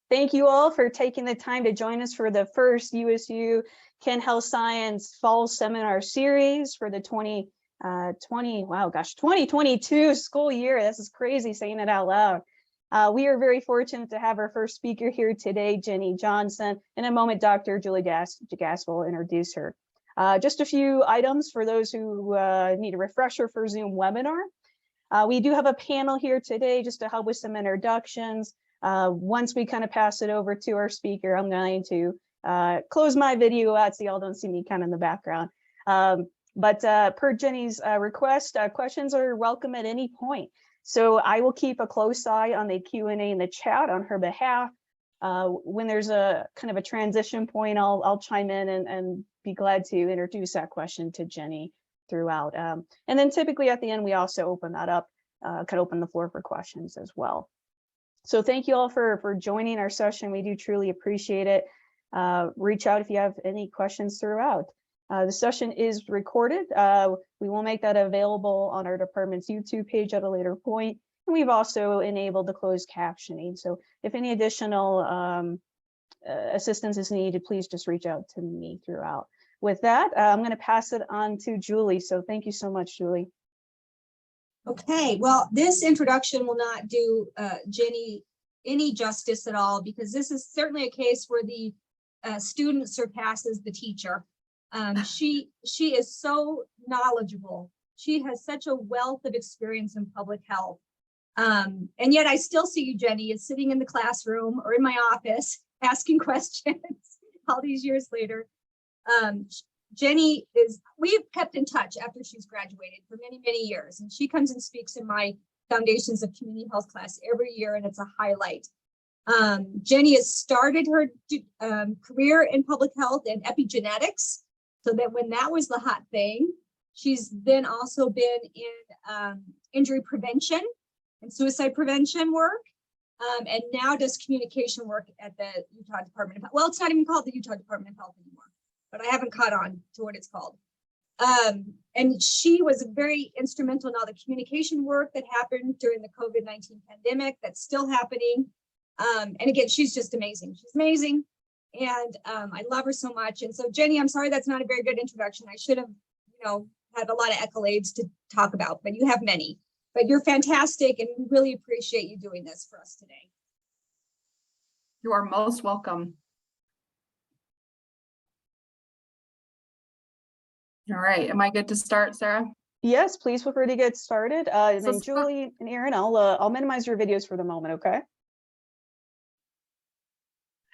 Thank you all for taking the time to join us for the first USU Kent Health Science Fall Seminar Series for the 2022 school year. This is crazy saying it out loud. We are very fortunate to have our first speaker here today, Jenny Johnson. In a moment, Dr. Julie Gass will introduce her. Just a few items for those who need a refresher for Zoom webinar. We do have a panel here today just to help with some introductions. Once we kind of pass it over to our speaker, I'm going to close my video out so y'all don't see me kind of in the background. But per Jenny's request, questions are welcome at any point. So I will keep a close eye on the Q&A in the chat on her behalf. When there's a kind of a transition point, I'll chime in and be glad to introduce that question to Jenny throughout. And then typically at the end, we also open that up, kind of open the floor for questions as well. So thank you all for joining our session. We do truly appreciate it. Reach out if you have any questions throughout. The session is recorded. We will make that available on our department's YouTube page at a later point. And we've also enabled the closed captioning. So if any additional assistance is needed, please just reach out to me throughout. With that, I'm going to pass it on to Julie. So thank you so much, Julie. Okay, well, this introduction will not do Jenny any justice at all, because this is certainly a case where the student surpasses the teacher. She is so knowledgeable. She has such a wealth of experience in public health. And yet I still see you, Jenny, is sitting in the classroom or in my office asking questions all these years later. Jenny we've kept in touch after she's graduated for many, many years, and she comes and speaks in my Foundations of Community Health class every year, and it's a highlight. Jenny has started her career in public health and epigenetics, so that when that was the hot thing, she's then also been in injury prevention and suicide prevention work, and now does communication work at the Utah Department of Health. Well, it's not even called the Utah Department of Health anymore, but I haven't caught on to what it's called. And she was very instrumental in all the communication work that happened during the COVID-19 pandemic that's still happening. And again, she's just amazing. She's amazing. And I love her so much. And so Jenny, I'm sorry, that's not a very good introduction. I should have, had a lot of accolades to talk about, but you have many. But you're fantastic, and we really appreciate you doing this for us today. You are most welcome. All right, am I good to start, Sarah? Yes, please feel free to get started. And then Julie and Aaron, I'll minimize your videos for the moment, okay?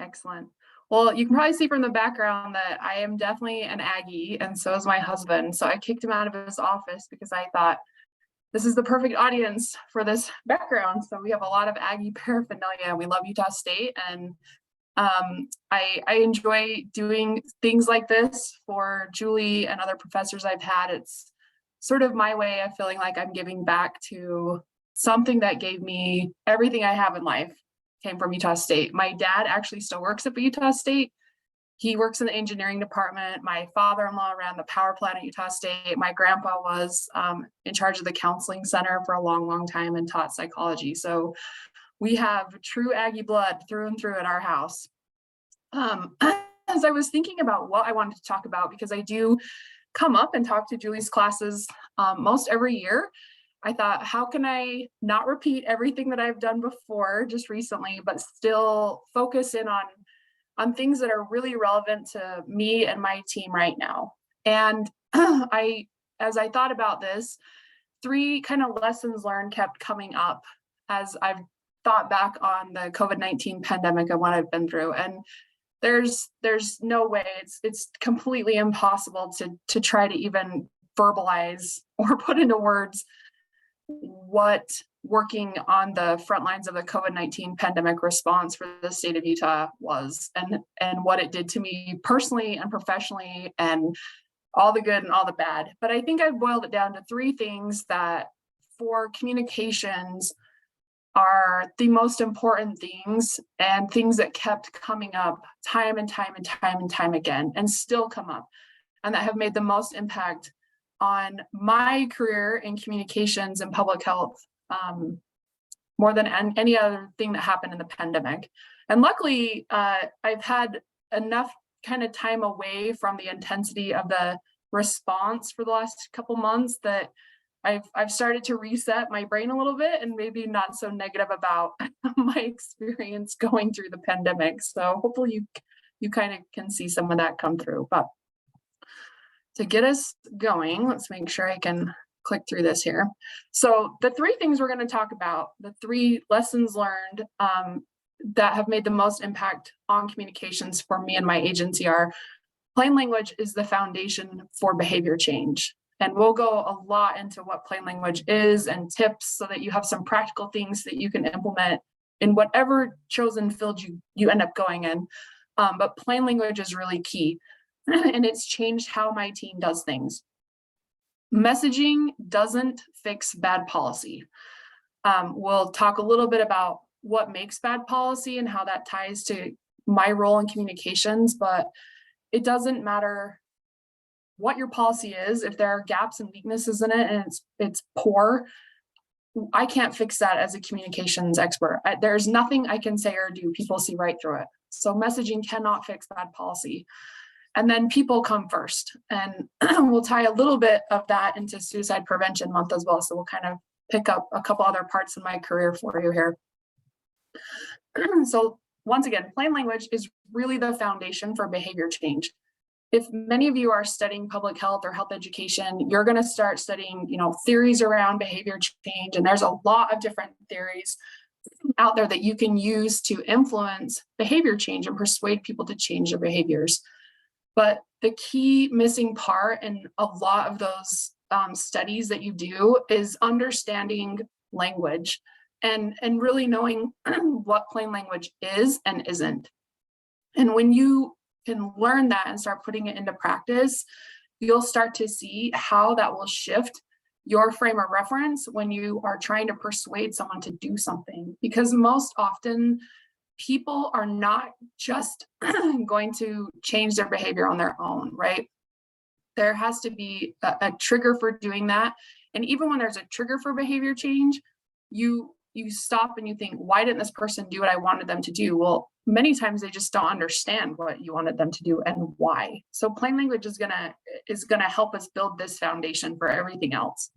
Excellent. Well, you can probably see from the background that I am definitely an Aggie, and so is my husband. So I kicked him out of his office because I thought this is the perfect audience for this background. So we have a lot of Aggie paraphernalia. We love Utah State, and I enjoy doing things like this for Julie and other professors I've had. It's sort of my way of feeling like I'm giving back to something that gave me everything I have in life. Came from Utah State. My dad actually still works at Utah State. He works in the engineering department. My father-in-law ran the power plant at Utah State. My grandpa was in charge of the counseling center for a long, long time and taught psychology. So we have true Aggie blood through and through at our house. As I was thinking about what I wanted to talk about, because I do come up and talk to Julie's classes most every year, I thought, how can I not repeat everything that I've done before just recently, but still focus in on things that are really relevant to me and my team right now. And as I thought about this, 3 kind of lessons learned kept coming up as I've thought back on the COVID-19 pandemic and what I've been through. And there's no way, it's completely impossible to try to even verbalize or put into words what working on the front lines of the COVID-19 pandemic response for the state of Utah was, and what it did to me personally and professionally, and all the good and all the bad. But I think I've boiled it down to 3 things that for communications are the most important things, and things that kept coming up time and time and time and time again, and still come up, and that have made the most impact on my career in communications and public health more than any other thing that happened in the pandemic. And luckily, I've had enough kind of time away from the intensity of the response for the last couple months that I've started to reset my brain a little bit and maybe not so negative about my experience going through the pandemic. So hopefully you kind of can see some of that come through. But to get us going, let's make sure I can click through this here. So the three things we're going to talk about, the three lessons learned that have made the most impact on communications for me and my agency are: plain language is the foundation for behavior change. And we'll go a lot into what plain language is and tips so that you have some practical things that you can implement in whatever chosen field you end up going in. But plain language is really key, and it's changed how my team does things. Messaging doesn't fix bad policy. We'll talk a little bit about what makes bad policy and how that ties to my role in communications, but it doesn't matter what your policy is. If there are gaps and weaknesses in it and it's poor, I can't fix that as a communications expert. There's nothing I can say or do. People see right through it. So messaging cannot fix bad policy. And then people come first. And we'll tie a little bit of that into Suicide Prevention Month as well. So we'll kind of pick up a couple other parts of my career for you here. So once again, plain language is really the foundation for behavior change. If many of you are studying public health or health education, you're going to start studying, theories around behavior change. And there's a lot of different theories out there that you can use to influence behavior change and persuade people to change their behaviors. But the key missing part in a lot of those studies that you do is understanding language and really knowing what plain language is and isn't. And when you can learn that and start putting it into practice, you'll start to see how that will shift your frame of reference when you are trying to persuade someone to do something. Because most often, people are not just going to change their behavior on their own, right? There has to be a trigger for doing that. And even when there's a trigger for behavior change, you stop and you think, why didn't this person do what I wanted them to do? Well, many times they just don't understand what you wanted them to do and why. So plain language is gonna help us build this foundation for everything else.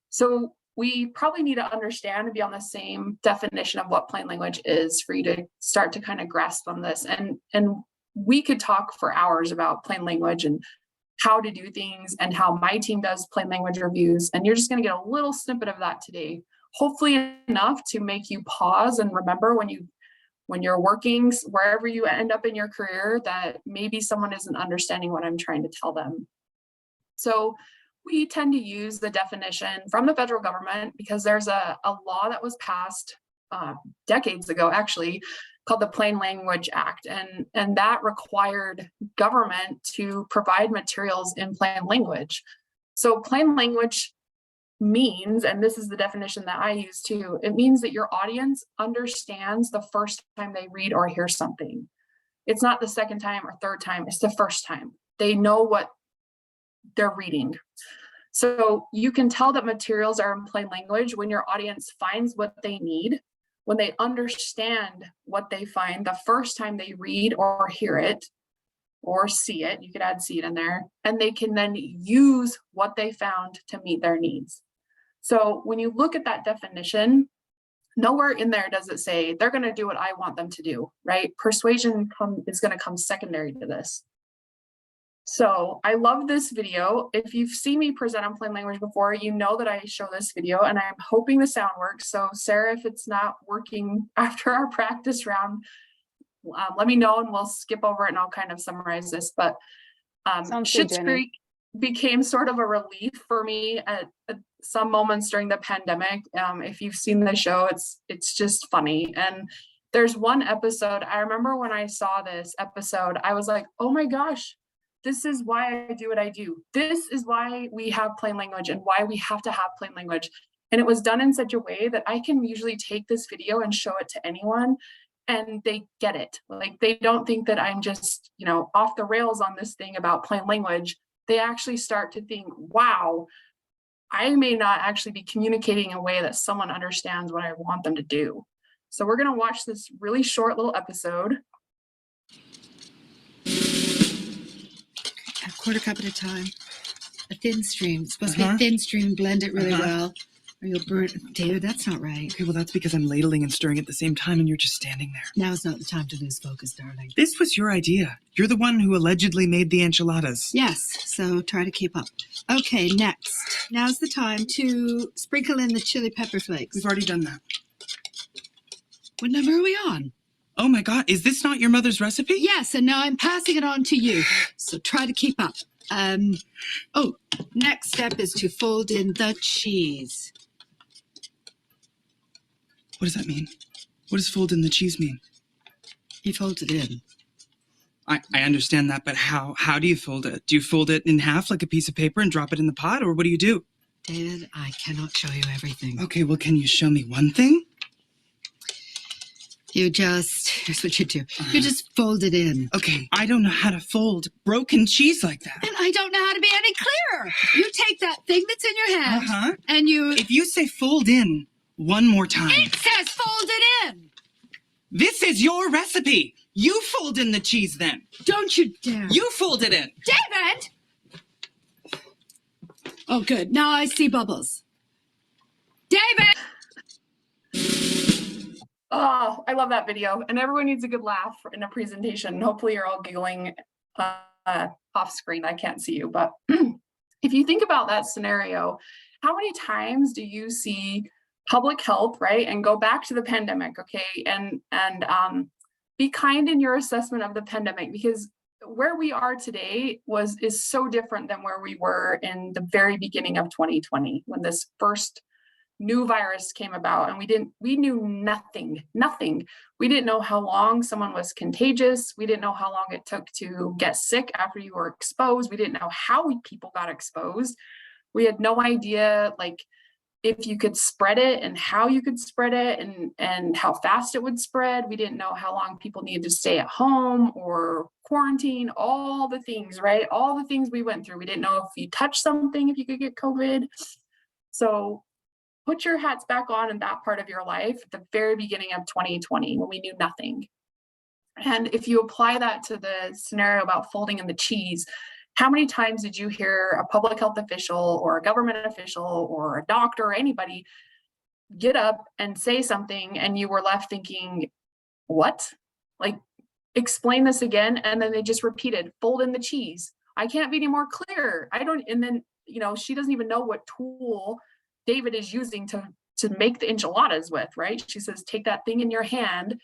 So we probably need to understand and be on the same definition of what plain language is for you to start to kind of grasp on this. And we could talk for hours about plain language and how to do things and how my team does plain language reviews. And you're just going to get a little snippet of that today, hopefully enough to make you pause and remember when you're working, wherever you end up in your career, that maybe someone isn't understanding what I'm trying to tell them. So we tend to use the definition from the federal government because there's a law that was passed decades ago, actually, called the Plain Language Act. And that required government to provide materials in plain language. So plain language means, and this is the definition that I use too, it means that your audience understands the first time they read or hear something. It's not the second time or third time, it's the first time. They know what they're reading. So you can tell that materials are in plain language when your audience finds what they need, when they understand what they find the first time they read or hear it or see it. You could add see it in there, and they can then use what they found to meet their needs. So when you look at that definition, nowhere in there does it say they're going to do what I want them to do, right? Persuasion is going to come secondary to this. So I love this video. If you've seen me present on plain language before, you know that I show this video, and I'm hoping the sound works. So Sarah, if it's not working after our practice round, let me know and we'll skip over it and I'll kind of summarize this. But Schitt's Creek became sort of a relief for me at some moments during the pandemic. If you've seen the show, it's just funny. And there's one episode, I remember when I saw this episode, I was like, oh my gosh, this is why I do what I do. This is why we have plain language and why we have to have plain language. And it was done in such a way that I can usually take this video and show it to anyone and they get it. Like, they don't think that I'm just, off the rails on this thing about plain language. They actually start to think, wow, I may not actually be communicating in a way that someone understands what I want them to do. So we're going to watch this really short little episode. A quarter cup at a time. A thin stream. It's supposed to be thin stream, blend it really well, or you'll burn it. David, that's not right. Okay, well, that's because I'm ladling and stirring at the same time and you're just standing there. Now's not the time to lose focus, darling. This was your idea. You're the one who allegedly made the enchiladas. Yes, so try to keep up. Okay, next. Now's the time to sprinkle in the chili pepper flakes. We've already done that. What number are we on? Oh my God, is this not your mother's recipe? Yes, and now I'm passing it on to you. So try to keep up. Next step is to fold in the cheese. What does that mean? What does fold in the cheese mean? You fold it in. I understand that, but how do you fold it? Do you fold it in half like a piece of paper and drop it in the pot, or what do you do? David, I cannot show you everything. Okay, well, can you show me one thing? Here's what you do. You just fold it in. Okay, I don't know how to fold broken cheese like that. And I don't know how to be any clearer. You take that thing that's in your hand Uh-huh. and you... If you say fold in one more time. It says fold it in. This is your recipe. You fold in the cheese then. Don't you dare. You fold it in. David! Oh, good. Now I see bubbles. David! Oh, I love that video. And everyone needs a good laugh in a presentation. Hopefully you're all giggling off screen. I can't see you, but if you think about that scenario, how many times do you see public health, right? And go back to the pandemic, okay? And be kind in your assessment of the pandemic, because where we are today is so different than where we were in the very beginning of 2020 when this first new virus came about, and we knew nothing. We didn't know how long someone was contagious. We didn't know how long it took to get sick after you were exposed. We didn't know how people got exposed. We had no idea, like, if you could spread it and how you could spread it and how fast it would spread. We didn't know how long people needed to stay at home or quarantine, all the things, right? All the things we went through. We didn't know if you touched something, if you could get COVID. So put your hats back on in that part of your life at the very beginning of 2020 when we knew nothing. And if you apply that to the scenario about folding in the cheese, how many times did you hear a public health official or a government official or a doctor or anybody get up and say something and you were left thinking, what? Like, explain this again. And then they just repeated, fold in the cheese. I can't be any more clear. And then, she doesn't even know what tool David is using to make the enchiladas with, right? She says, take that thing in your hand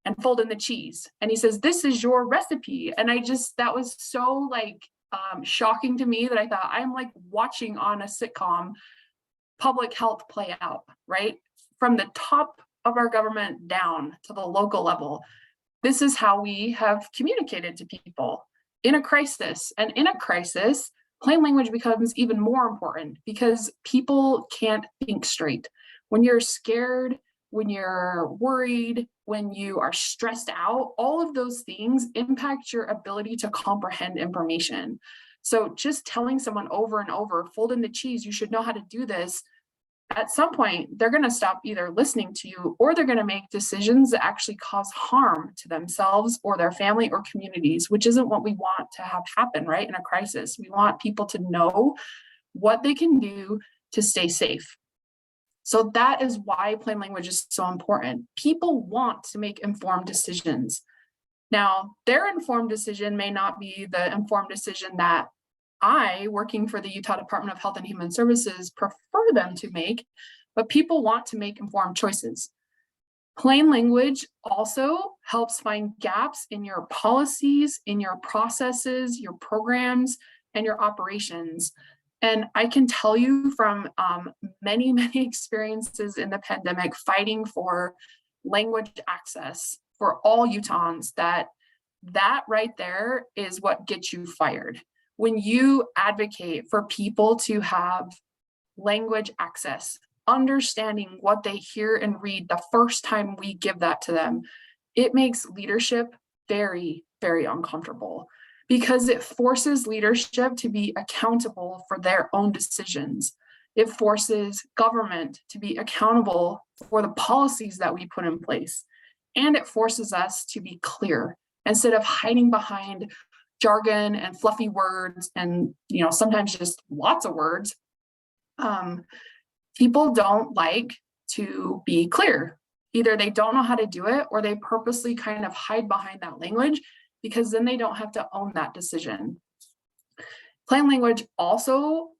and fold in the cheese. And he says, this is your recipe. And that was so shocking to me that I thought I'm like watching on a sitcom public health play out, right? From the top of our government down to the local level. This is how we have communicated to people in a crisis. And in a crisis, plain language becomes even more important because people can't think straight. When you're scared, when you're worried, when you are stressed out, all of those things impact your ability to comprehend information. So just telling someone over and over, fold in the cheese, you should know how to do this. At some point, they're going to stop either listening to you or they're going to make decisions that actually cause harm to themselves or their family or communities, which isn't what we want to have happen, right? In a crisis, we want people to know what they can do to stay safe. So that is why plain language is so important. People want to make informed decisions. Now, their informed decision may not be the informed decision that I, working for the Utah Department of Health and Human Services, prefer them to make, but people want to make informed choices. Plain language also helps find gaps in your policies, in your processes, your programs, and your operations. And I can tell you from many experiences in the pandemic fighting for language access for all Utahns that right there is what gets you fired. When you advocate for people to have language access, understanding what they hear and read the first time we give that to them, it makes leadership very, very uncomfortable because it forces leadership to be accountable for their own decisions. It forces government to be accountable for the policies that we put in place. And it forces us to be clear instead of hiding behind jargon and fluffy words and, sometimes just lots of words. People don't like to be clear. Either they don't know how to do it or they purposely kind of hide behind that language because then they don't have to own that decision. Plain language also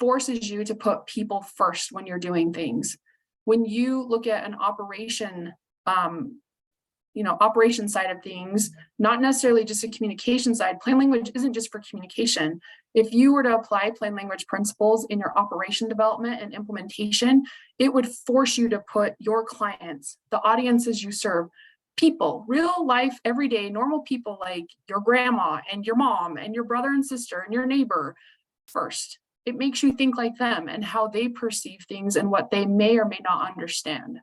forces you to put people first when you're doing things. When you look at an operation, operation side of things, not necessarily just a communication side. Plain language isn't just for communication. If you were to apply plain language principles in your operation development and implementation, it would force you to put your clients, the audiences you serve, people, real life, everyday, normal people like your grandma and your mom and your brother and sister and your neighbor first. It makes you think like them and how they perceive things and what they may or may not understand.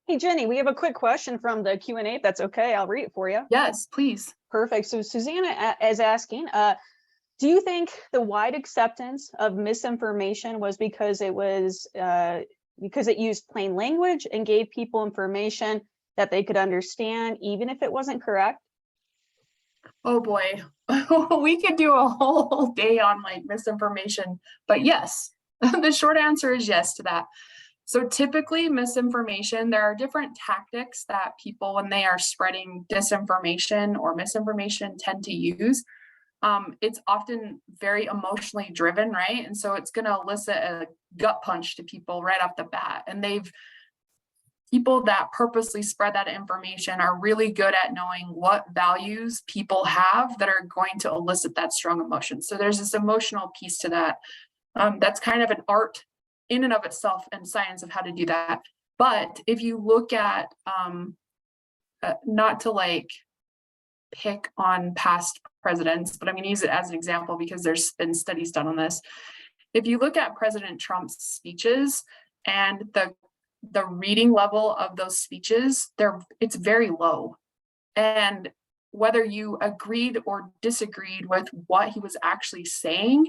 Hey, Jenny, we have a quick question from the Q&A, if that's okay. I'll read it for you. Yes, please. Perfect. So Susanna is asking, do you think the wide acceptance of misinformation was because it used plain language and gave people information that they could understand, even if it wasn't correct? Oh boy, we could do a whole day on like misinformation, but yes, the short answer is yes to that. So typically misinformation, there are different tactics that people, when they are spreading disinformation or misinformation, tend to use. It's often very emotionally driven, right? And so it's going to elicit a gut punch to people right off the bat. And people that purposely spread that information are really good at knowing what values people have that are going to elicit that strong emotion. So there's this emotional piece to that. That's kind of an art in and of itself and science of how to do that. But if you look at, not to like pick on past presidents, but I'm going to use it as an example because there's been studies done on this. If you look at President Trump's speeches and the reading level of those speeches, it's very low. And whether you agreed or disagreed with what he was actually saying,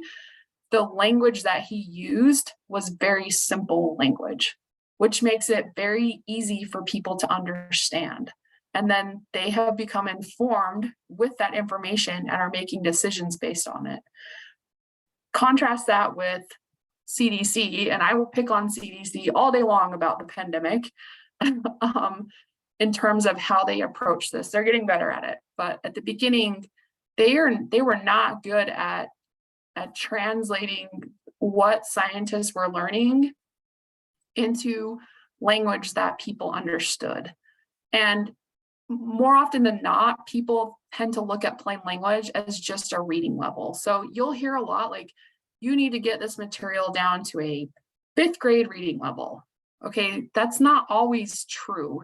the language that he used was very simple language, which makes it very easy for people to understand. And then they have become informed with that information and are making decisions based on it. Contrast that with CDC, and I will pick on CDC all day long about the pandemic in terms of how they approach this. They're getting better at it. But at the beginning, they were not good at translating what scientists were learning into language that people understood. And more often than not, people tend to look at plain language as just a reading level. So you'll hear a lot like, you need to get this material down to a 5th grade reading level. Okay, that's not always true.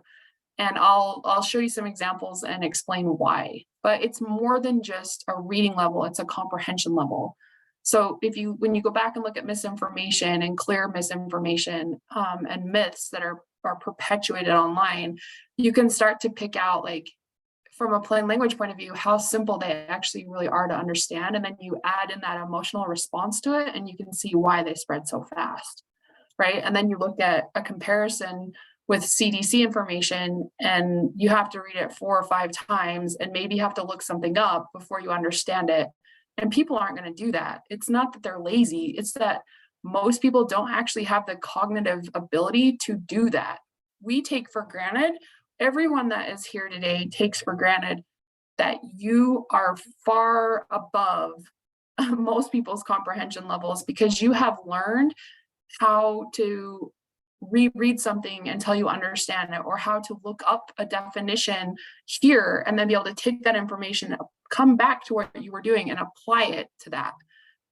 And I'll show you some examples and explain why. But it's more than just a reading level, it's a comprehension level. So when you go back and look at misinformation and clear misinformation and myths that are perpetuated online, you can start to pick out, like, from a plain language point of view, how simple they actually really are to understand. And then you add in that emotional response to it and you can see why they spread so fast, right? And then you look at a comparison with CDC information and you have to read it 4 or 5 times and maybe have to look something up before you understand it. And people aren't going to do that. It's not that they're lazy. It's that most people don't actually have the cognitive ability to do that. We take for granted, everyone that is here today takes for granted that you are far above most people's comprehension levels because you have learned how to reread something until you understand it, or how to look up a definition here and then be able to take that information, come back to what you were doing and apply it to that.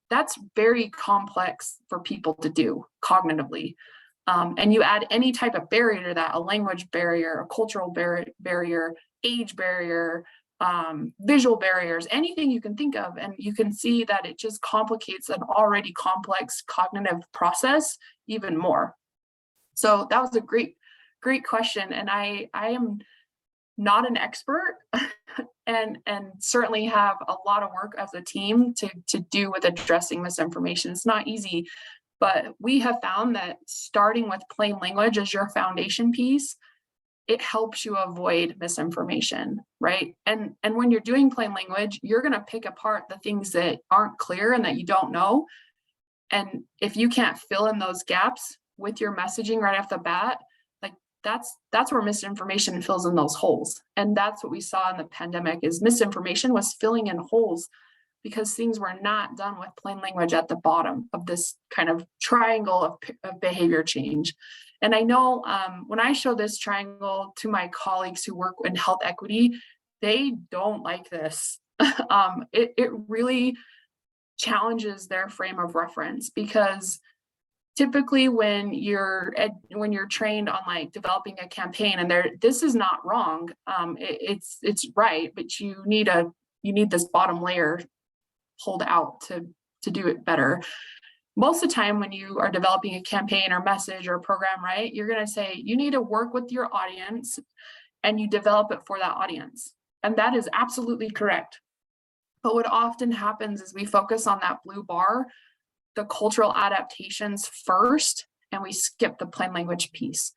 That's very complex for people to do cognitively. And you add any type of barrier to that, a language barrier, a cultural barrier, age barrier, visual barriers, anything you can think of, and you can see that it just complicates an already complex cognitive process even more. So that was a great question. And I am not an expert and certainly have a lot of work as a team to do with addressing misinformation. It's not easy. But we have found that starting with plain language as your foundation piece, it helps you avoid misinformation, right? And when you're doing plain language, you're going to pick apart the things that aren't clear and that you don't know. And if you can't fill in those gaps with your messaging right off the bat, like that's where misinformation fills in those holes. And that's what we saw in the pandemic is misinformation was filling in holes because things were not done with plain language at the bottom of this kind of triangle of behavior change. And I know when I show this triangle to my colleagues who work in health equity, they don't like this. It really challenges their frame of reference because typically when you're trained on like developing a campaign and this is not wrong, it's right, but you need this bottom layer pulled out to do it better. Most of the time when you are developing a campaign or message or a program, right, you're going to say you need to work with your audience and you develop it for that audience. And that is absolutely correct. But what often happens is we focus on that blue bar, the cultural adaptations first, and we skip the plain language piece.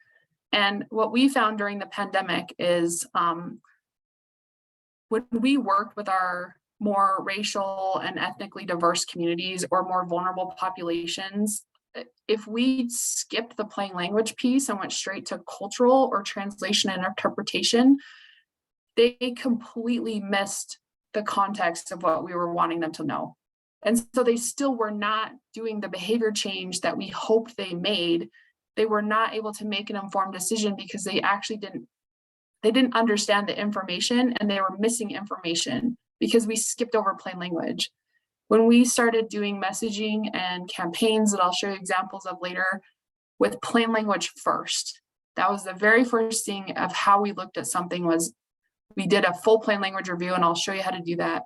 And what we found during the pandemic is when we worked with our more racial and ethnically diverse communities or more vulnerable populations, if we skipped the plain language piece and went straight to cultural or translation and interpretation, they completely missed the context of what we were wanting them to know. And so they still were not doing the behavior change that we hoped they made. They were not able to make an informed decision because they actually didn't understand the information and they were missing information because we skipped over plain language. When we started doing messaging and campaigns that I'll show you examples of later with plain language first, that was the very first thing of how we looked at something was we did a full plain language review, and I'll show you how to do that.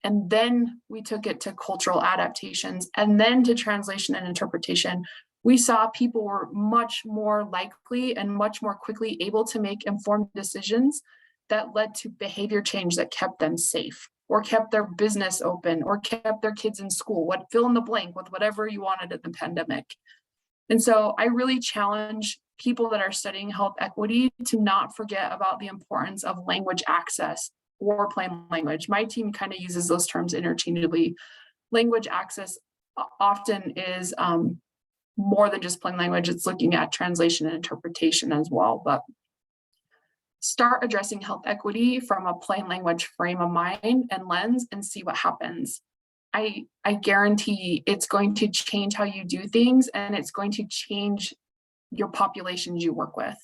And then we took it to cultural adaptations and then to translation and interpretation. We saw people were much more likely and much more quickly able to make informed decisions that led to behavior change that kept them safe or kept their business open or kept their kids in school, fill in the blank with whatever you wanted in the pandemic. And so I really challenge people that are studying health equity to not forget about the importance of language access or plain language. My team kind of uses those terms interchangeably. Language access often is more than just plain language. It's looking at translation and interpretation as well. But start addressing health equity from a plain language frame of mind and lens and see what happens. I guarantee it's going to change how you do things and it's going to change your populations you work with.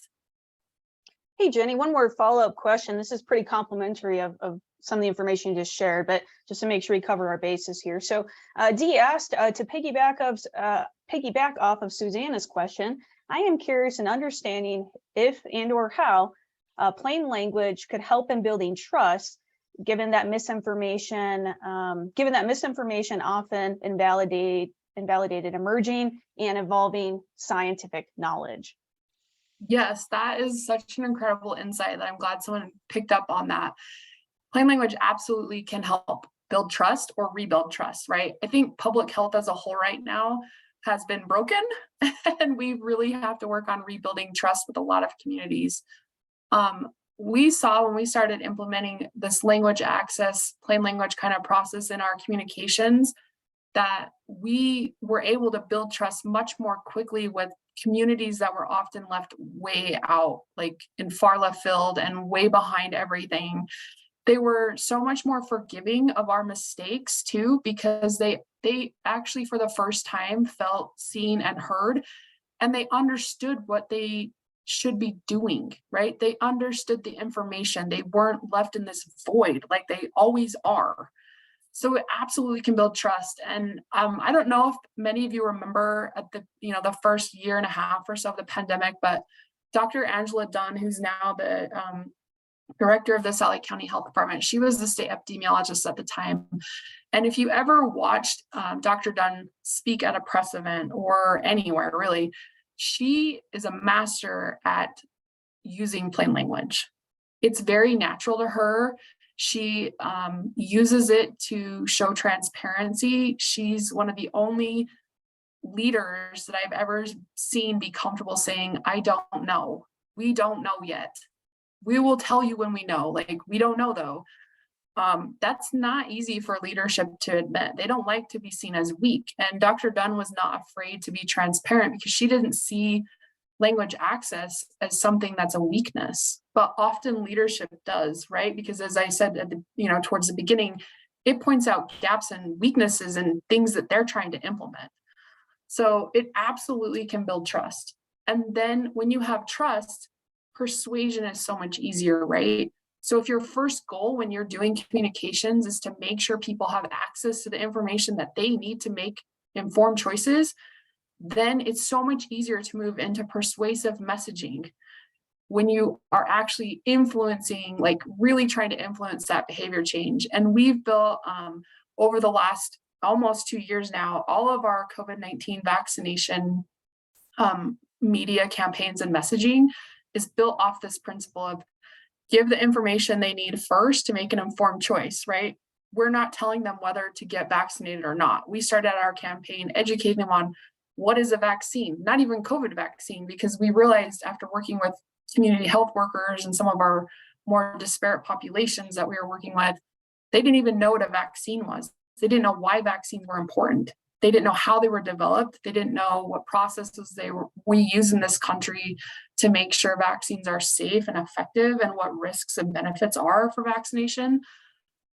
Hey, Jenny, one more follow-up question. This is pretty complimentary of some of the information you just shared, but just to make sure we cover our bases here. So Dee asked to piggyback off of Susanna's question, I am curious in understanding if and or how plain language could help in building trust, given that misinformation often invalidated emerging and evolving scientific knowledge. Yes, that is such an incredible insight that I'm glad someone picked up on that. Plain language absolutely can help build trust or rebuild trust, right? I think public health as a whole right now has been broken and we really have to work on rebuilding trust with a lot of communities. We saw when we started implementing this language access, plain language kind of process in our communications, that we were able to build trust much more quickly with communities that were often left way out, like in far left field and way behind everything. They were so much more forgiving of our mistakes too, because they actually for the first time felt seen and heard, and they understood what they should be doing, right? They understood the information. They weren't left in this void like they always are. So it absolutely can build trust. And I don't know if many of you remember at the first year and a half or so of the pandemic, but Dr. Angela Dunn, who's now the director of the Salt Lake County Health Department, she was the state epidemiologist at the time. And if you ever watched Dr. Dunn speak at a press event or anywhere really, she is a master at using plain language. It's very natural to her. She uses it to show transparency. She's one of the only leaders that I've ever seen be comfortable saying, I don't know. We don't know yet. We will tell you when we know. Like, we don't know though. That's not easy for leadership to admit. They don't like to be seen as weak. And Dr. Dunn was not afraid to be transparent because she didn't see language access as something that's a weakness, but often leadership does, right? Because as I said at the, towards the beginning, it points out gaps and weaknesses and things that they're trying to implement. So it absolutely can build trust. And then when you have trust, persuasion is so much easier, right? So if your first goal when you're doing communications is to make sure people have access to the information that they need to make informed choices, then it's so much easier to move into persuasive messaging when you are actually influencing, like really trying to influence that behavior change. And we've built over the last almost 2 years now, all of our COVID-19 vaccination media campaigns and messaging is built off this principle of give the information they need first to make an informed choice, right? We're not telling them whether to get vaccinated or not. We started our campaign educating them on what is a vaccine, not even COVID vaccine, because we realized after working with community health workers and some of our more disparate populations that we were working with, they didn't even know what a vaccine was. They didn't know why vaccines were important. They didn't know how they were developed. They didn't know what processes we use in this country to make sure vaccines are safe and effective and what risks and benefits are for vaccination.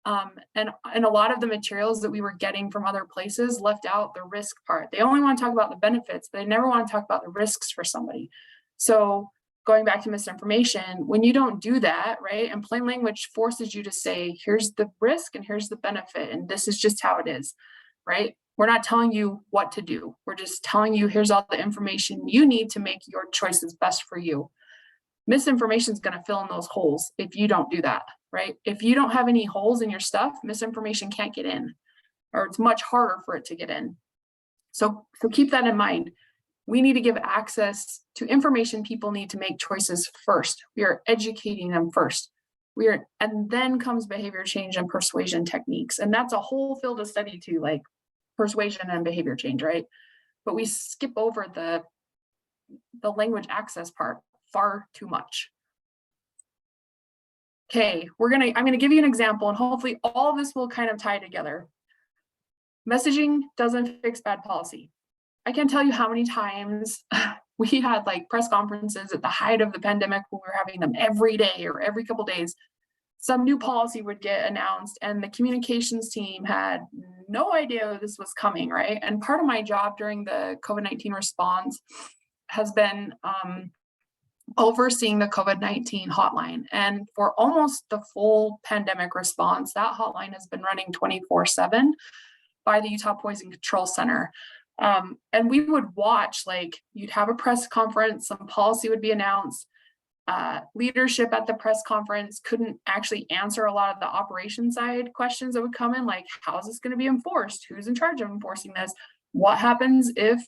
And a lot of the materials that we were getting from other places left out the risk part. They only want to talk about the benefits. They never want to talk about the risks for somebody. So going back to misinformation, when you don't do that, right? And plain language forces you to say, here's the risk and here's the benefit. And this is just how it is, right? We're not telling you what to do. We're just telling you, here's all the information you need to make your choices best for you. Misinformation is going to fill in those holes if you don't do that, right? If you don't have any holes in your stuff, misinformation can't get in, or it's much harder for it to get in. So keep that in mind. We need to give access to information people need to make choices first. We are educating them first. And then comes behavior change and persuasion techniques. And that's a whole field of study too, like persuasion and behavior change, right? But we skip over the language access part far too much. Okay, I'm gonna give you an example, and hopefully all of this will kind of tie together. Messaging doesn't fix bad policy. I can't tell you how many times we had like press conferences at the height of the pandemic when we were having them every day or every couple days. Some new policy would get announced and the communications team had no idea this was coming, right? And part of my job during the COVID-19 response has been overseeing the COVID-19 hotline. And for almost the full pandemic response, that hotline has been running 24/7 by the Utah Poison Control Center. And we would watch, like, you'd have a press conference, some policy would be announced. Leadership at the press conference couldn't actually answer a lot of the operation side questions that would come in, like, how is this going to be enforced? Who's in charge of enforcing this? What happens if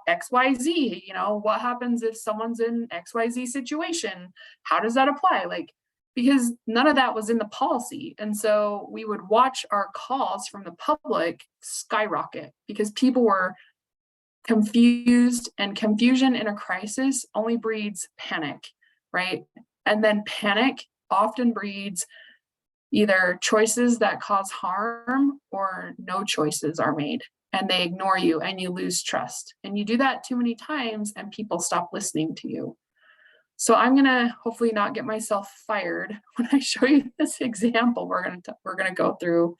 XYZ, what happens if someone's in XYZ situation? How does that apply? Like, because none of that was in the policy. And so we would watch our calls from the public skyrocket because people were confused, and confusion in a crisis only breeds panic, right? And then panic often breeds either choices that cause harm or no choices are made and they ignore you and you lose trust. And you do that too many times and people stop listening to you. So I'm gonna hopefully not get myself fired when I show you this example we're gonna go through.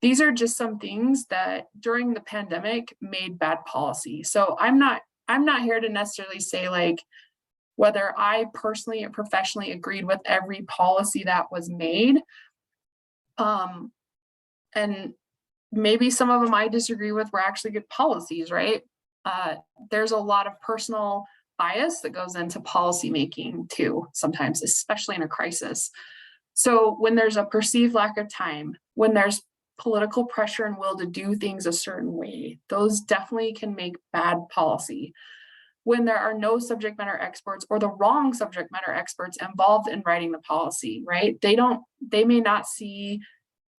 These are just some things that during the pandemic made bad policy. So I'm not here to necessarily say like whether I personally and professionally agreed with every policy that was made. And maybe some of them I disagree with were actually good policies, right? There's a lot of personal bias that goes into policy making too, sometimes, especially in a crisis. So when there's a perceived lack of time, when there's political pressure and will to do things a certain way, those definitely can make bad policy. When there are no subject matter experts or the wrong subject matter experts involved in writing the policy, right? They may not see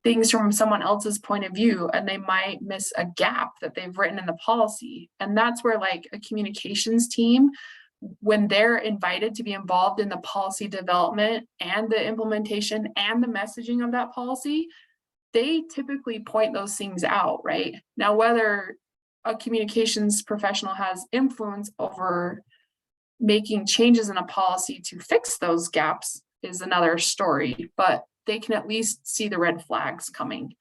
things from someone else's point of view, and they might miss a gap that they've written in the policy. And that's where like a communications team, when they're invited to be involved in the policy development and the implementation and the messaging of that policy, they typically point those things out, right? Now, whether a communications professional has influence over making changes in a policy to fix those gaps is another story, but they can at least see the red flags coming.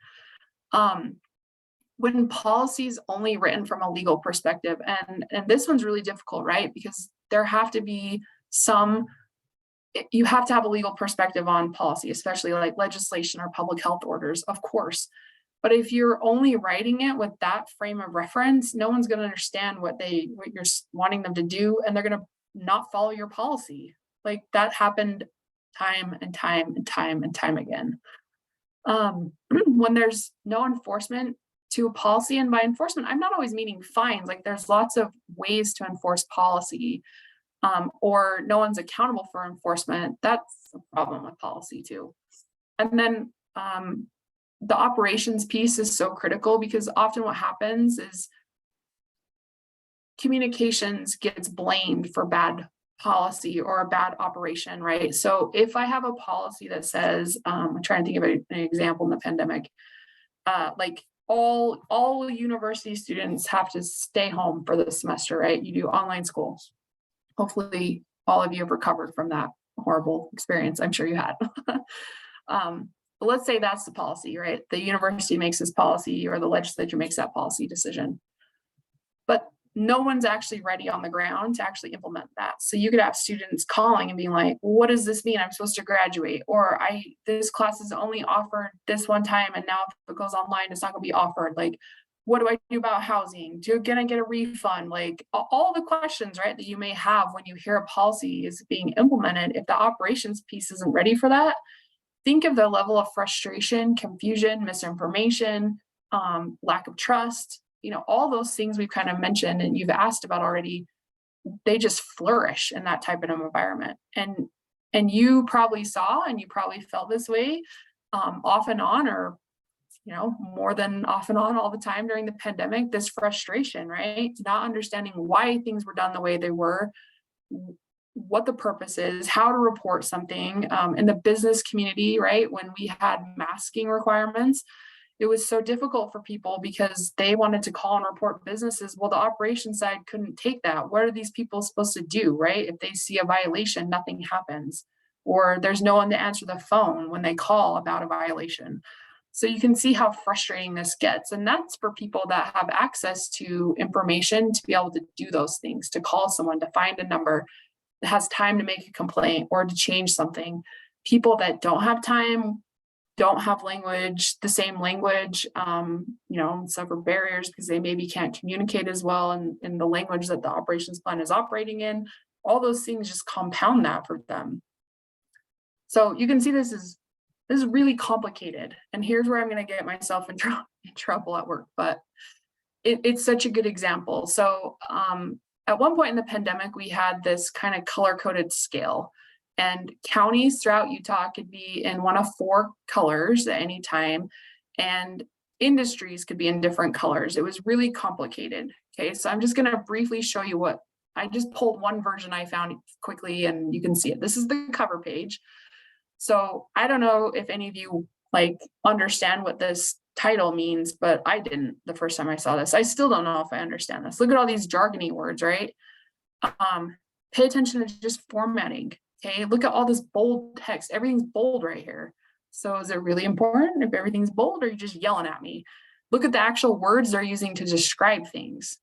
When policy is only written from a legal perspective, and this one's really difficult, right? Because there have to be you have to have a legal perspective on policy, especially like legislation or public health orders, of course. But if you're only writing it with that frame of reference, no one's going to understand what you're wanting them to do, and they're going to not follow your policy. Like that happened time and time and time and time again. When there's no enforcement to a policy, and by enforcement, I'm not always meaning fines. Like there's lots of ways to enforce policy, or no one's accountable for enforcement. That's a problem with policy too. And then the operations piece is so critical, because often what happens is communications gets blamed for bad policy or a bad operation, right? So if I have a policy that says, I'm trying to think of an example in the pandemic, like all university students have to stay home for the semester, right? You do online school. Hopefully all of you have recovered from that horrible experience. I'm sure you had. But let's say that's the policy, right? The university makes this policy, or the legislature makes that policy decision. But no one's actually ready on the ground to actually implement that. So you could have students calling and being like, well, what does this mean? I'm supposed to graduate, or this class is only offered this one time, and now if it goes online, it's not gonna be offered. Like, what do I do about housing? Can I get a refund? Like all the questions, right, that you may have when you hear a policy is being implemented. If the operations piece isn't ready for that, think of the level of frustration, confusion, misinformation, lack of trust, all those things we've kind of mentioned and you've asked about already, they just flourish in that type of environment. And you probably saw, and you probably felt this way off and on, or more than off and on all the time during the pandemic, this frustration, right? Not understanding why things were done the way they were, what the purpose is, how to report something. In the business community, right? When we had masking requirements, it was so difficult for people because they wanted to call and report businesses. Well, the operations side couldn't take that. What are these people supposed to do, right? If they see a violation, nothing happens, or there's no one to answer the phone when they call about a violation. So you can see how frustrating this gets. And that's for people that have access to information to be able to do those things, to call someone, to find a number that has time to make a complaint or to change something. People that don't have time, don't have language, the same language, suffer barriers because they maybe can't communicate as well in the language that the operations plan is operating in. All those things just compound that for them. So you can see this is really complicated. And here's where I'm going to get myself in trouble at work, but it's such a good example. So at one point in the pandemic, we had this kind of color-coded scale. And counties throughout Utah could be in one of 4 colors at any time, and industries could be in different colors. It was really complicated. Okay, so I'm just going to briefly show you what I just pulled. One version I found quickly, and you can see it. This is the cover page. So I don't know if any of you understand what this title means, but I didn't the first time I saw this. I still don't know if I understand this. Look at all these jargony words, right? Pay attention to just formatting. Okay, look at all this bold text. Everything's bold right here. So is it really important if everything's bold, or are you just yelling at me? Look at the actual words they're using to describe things.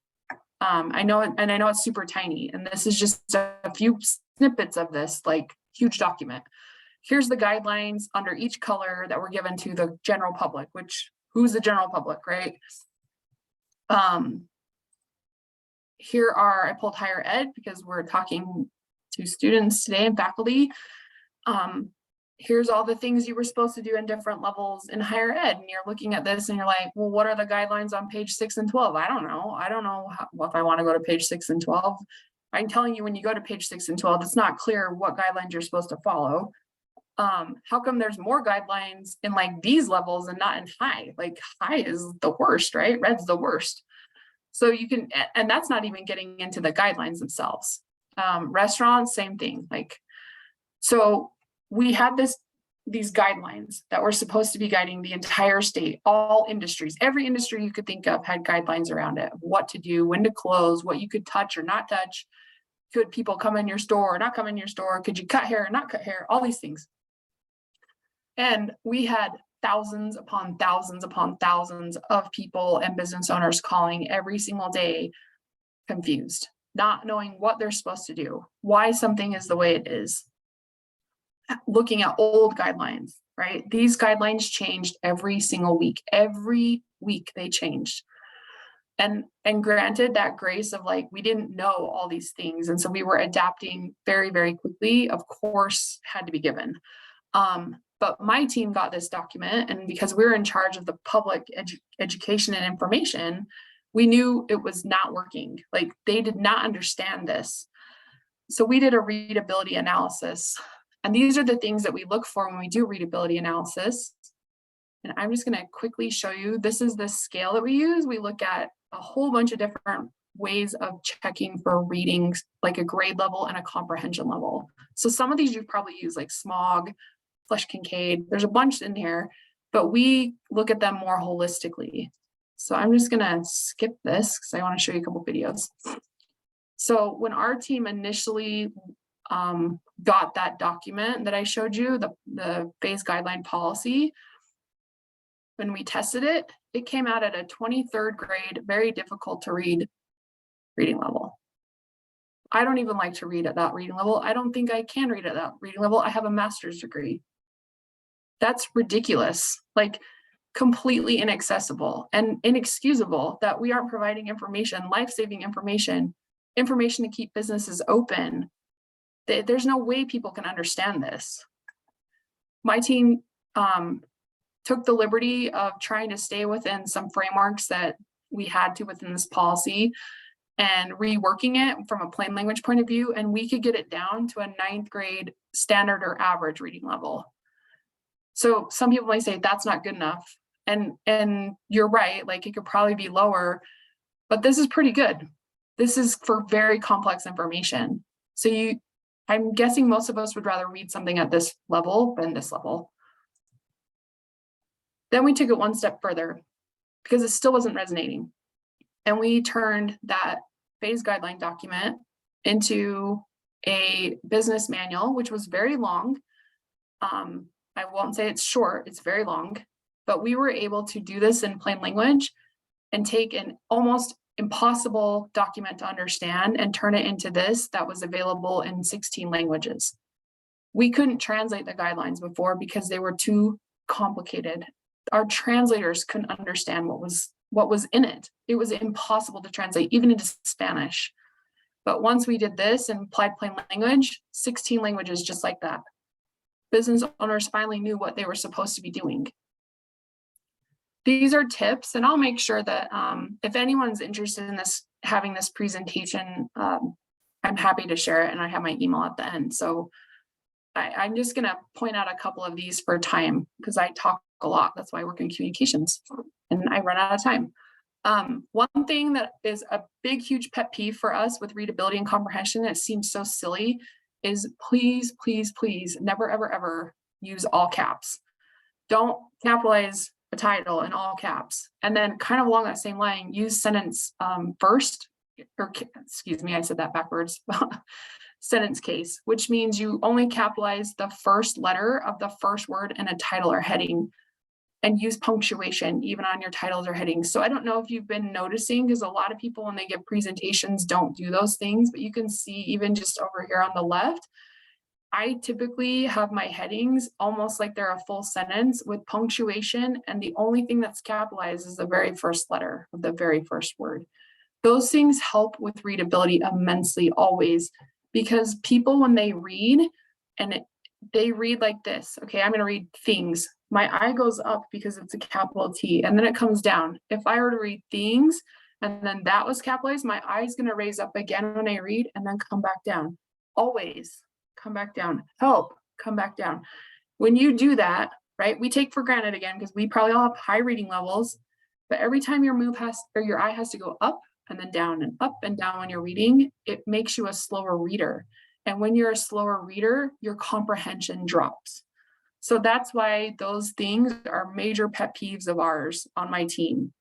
I know it's super tiny, and this is just a few snippets of this huge document. Here's the guidelines under each color that were given to the general public, who's the general public, right? I pulled higher ed because we're talking to students today and faculty. Here's all the things you were supposed to do in different levels in higher ed. And you're looking at this and you're like, well, what are the guidelines on page 6 and 12? I don't know if I want to go to page 6 and 12. I'm telling you, when you go to page 6 and 12, it's not clear what guidelines you're supposed to follow. How come there's more guidelines in like these levels and not in high? Like high is the worst, right? Red's the worst. So you can, and that's not even getting into the guidelines themselves. Restaurants, same thing. Like, so we had these guidelines that were supposed to be guiding the entire state, all industries, every industry you could think of had guidelines around it, what to do, when to close, what you could touch or not touch. Could people come in your store or not come in your store? Could you cut hair or not cut hair? All these things. And we had thousands upon thousands upon thousands of people and business owners calling every single day, confused, not knowing what they're supposed to do, why something is the way it is. Looking at old guidelines, right? These guidelines changed every single week. Every week they changed. And granted, that grace of like, we didn't know all these things. And so we were adapting very, very quickly, of course, had to be given. But my team got this document, and because we were in charge of the public education and information, we knew it was not working. Like they did not understand this. So we did a readability analysis. And these are the things that we look for when we do readability analysis. And I'm just going to quickly show you, this is the scale that we use. We look at a whole bunch of different ways of checking for readings, like a grade level and a comprehension level. So some of these you probably use, like SMOG, Flesch-Kincaid, there's a bunch in here, but we look at them more holistically. So I'm just gonna skip this because I want to show you a couple videos. So when our team initially got that document that I showed you, the phase guideline policy, when we tested it, it came out at a 23rd grade, very difficult to read reading level. I don't even like to read at that reading level. I don't think I can read at that reading level. I have a master's degree. That's ridiculous, like completely inaccessible and inexcusable that we aren't providing information, life-saving information to keep businesses open. There's no way people can understand this. My team took the liberty of trying to stay within some frameworks that we had to within this policy and reworking it from a plain language point of view, and we could get it down to a 9th grade standard or average reading level. So some people might say that's not good enough. And you're right, like it could probably be lower, but this is pretty good. This is for very complex information. So I'm guessing most of us would rather read something at this level than this level. Then we took it one step further because it still wasn't resonating. And we turned that phase guideline document into a business manual, which was very long. I won't say it's short, it's very long, but we were able to do this in plain language and take an almost impossible document to understand and turn it into this that was available in 16 languages. We couldn't translate the guidelines before because they were too complicated. Our translators couldn't understand what was in it. It was impossible to translate even into Spanish. But once we did this and applied plain language, 16 languages just like that. Business owners finally knew what they were supposed to be doing. These are tips, and I'll make sure that if anyone's interested in this, having this presentation, I'm happy to share it, and I have my email at the end. So I'm just gonna point out a couple of these for time because I talk a lot. That's why I work in communications and I run out of time. One thing that is a big, huge pet peeve for us with readability and comprehension that seems so silly is please, please, please never, ever, ever use all caps. Don't capitalize a title in all caps. And then kind of along that same line, use sentence first, or excuse me, I said that backwards. Sentence case, which means you only capitalize the first letter of the first word in a title or heading, and use punctuation even on your titles or headings. So I don't know if you've been noticing, because a lot of people when they give presentations don't do those things, but you can see even just over here on the left, I typically have my headings almost like they're a full sentence with punctuation, and the only thing that's capitalized is the very first letter of the very first word. Those things help with readability immensely always, because people when they read and they read like this, okay, I'm gonna read things. My eye goes up because it's a capital T, and then it comes down. If I were to read things and then that was capitalized, my eye is gonna raise up again when I read and then come back down. Always come back down. Help, come back down. When you do that, right, we take for granted again, because we probably all have high reading levels, but every time your your eye has to go up and then down and up and down when you're reading, it makes you a slower reader. And when you're a slower reader, your comprehension drops. So that's why those things are major pet peeves of ours on my team.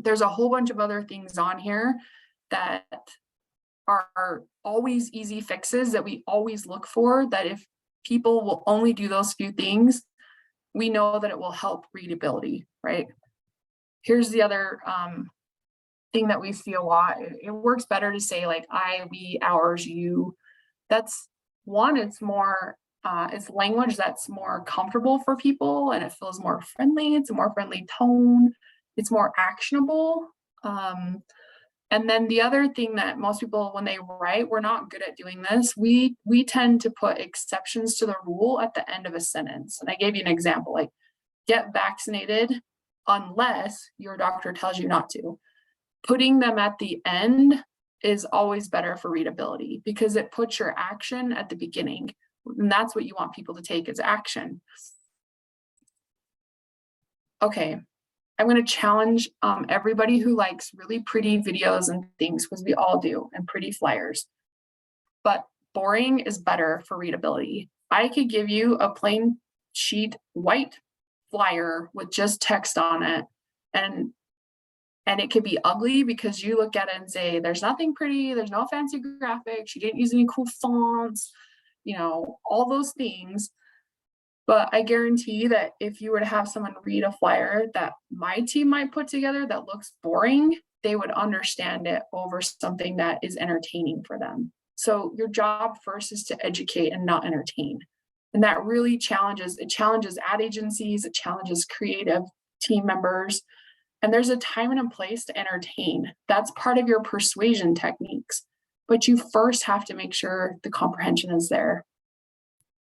There's a whole bunch of other things on here that are always easy fixes that we always look for, that if people will only do those few things, we know that it will help readability, right? Here's the other thing that we see a lot. It works better to say like I, we, ours, you. That's one, it's more, it's language that's more comfortable for people and it feels more friendly. It's a more friendly tone. It's more actionable. And then the other thing that most people, when they write, we're not good at doing this. We tend to put exceptions to the rule at the end of a sentence. And I gave you an example, like get vaccinated unless your doctor tells you not to. Putting them at the end is always better for readability because it puts your action at the beginning. And that's what you want people to take as action. Okay. I'm going to challenge everybody who likes really pretty videos and things, because we all do, and pretty flyers. But boring is better for readability. I could give you a plain sheet white flyer with just text on it, and it could be ugly because you look at it and say, there's nothing pretty, there's no fancy graphics, you didn't use any cool fonts, you know, all those things. But I guarantee that if you were to have someone read a flyer that my team might put together that looks boring, they would understand it over something that is entertaining for them. So your job first is to educate and not entertain. And that really challenges ad agencies, it challenges creative team members. And there's a time and a place to entertain. That's part of your persuasion techniques. But you first have to make sure the comprehension is there.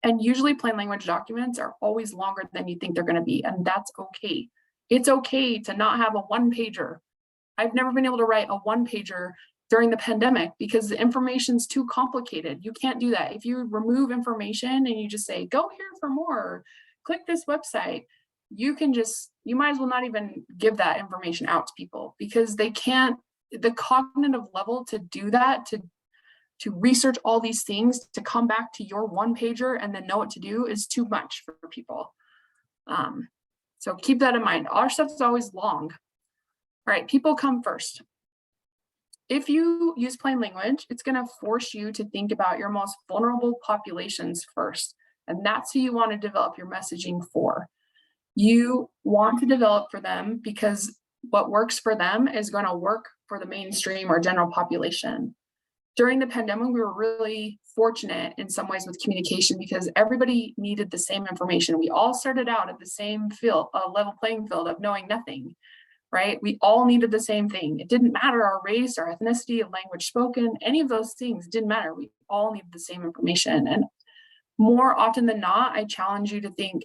And usually plain language documents are always longer than you think they're going to be. And that's okay. It's okay to not have a one-pager. I've never been able to write a one-pager during the pandemic because the information's too complicated. You can't do that. If you remove information and you just say, go here for more, click this website, you might as well not even give that information out to people because they can't, the cognitive level to do that, to research all these things, to come back to your one pager and then know what to do is too much for people. So keep that in mind. Our stuff is always long. All right, people come first. If you use plain language, it's going to force you to think about your most vulnerable populations first. And that's who you want to develop your messaging for. You want to develop for them because what works for them is going to work for the mainstream or general population. During the pandemic, we were really fortunate in some ways with communication because everybody needed the same information. We all started out at the same field, a level playing field of knowing nothing, right? We all needed the same thing. It didn't matter our race, our ethnicity, language spoken, any of those things didn't matter. We all needed the same information. And more often than not, I challenge you to think,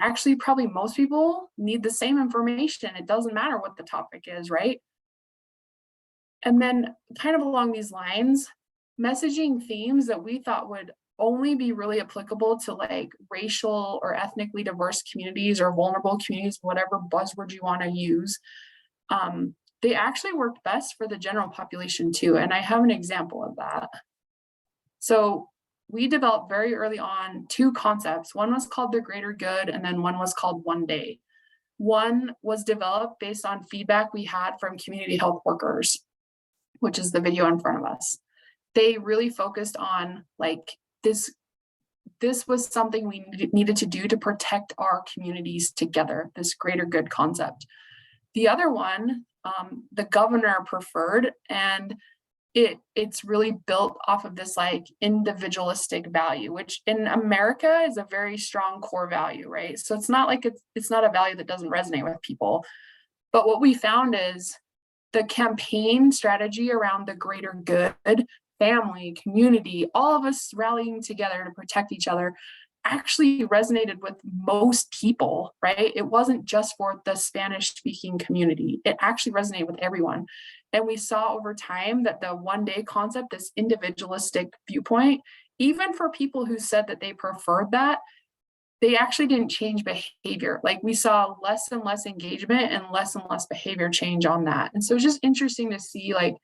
actually, probably most people need the same information. It doesn't matter what the topic is, right? And then kind of along these lines, messaging themes that we thought would only be really applicable to like racial or ethnically diverse communities or vulnerable communities, whatever buzzword you want to use, they actually worked best for the general population too. And I have an example of that. So we developed very early on two concepts. One was called the greater good, and then one was called one day. One was developed based on feedback we had from community health workers, which is the video in front of us. They really focused on like this was something we needed to do to protect our communities together, this greater good concept. The other one, the governor preferred, and it's really built off of this like individualistic value, which in America is a very strong core value, right? So it's not like it's not a value that doesn't resonate with people. But what we found is the campaign strategy around the greater good, family, community, all of us rallying together to protect each other actually resonated with most people, right? It wasn't just for the Spanish speaking community. It actually resonated with everyone. And we saw over time that the one day concept, this individualistic viewpoint, even for people who said that they preferred that, they actually didn't change behavior. Like we saw less and less engagement and less behavior change on that. And so it's just interesting to see like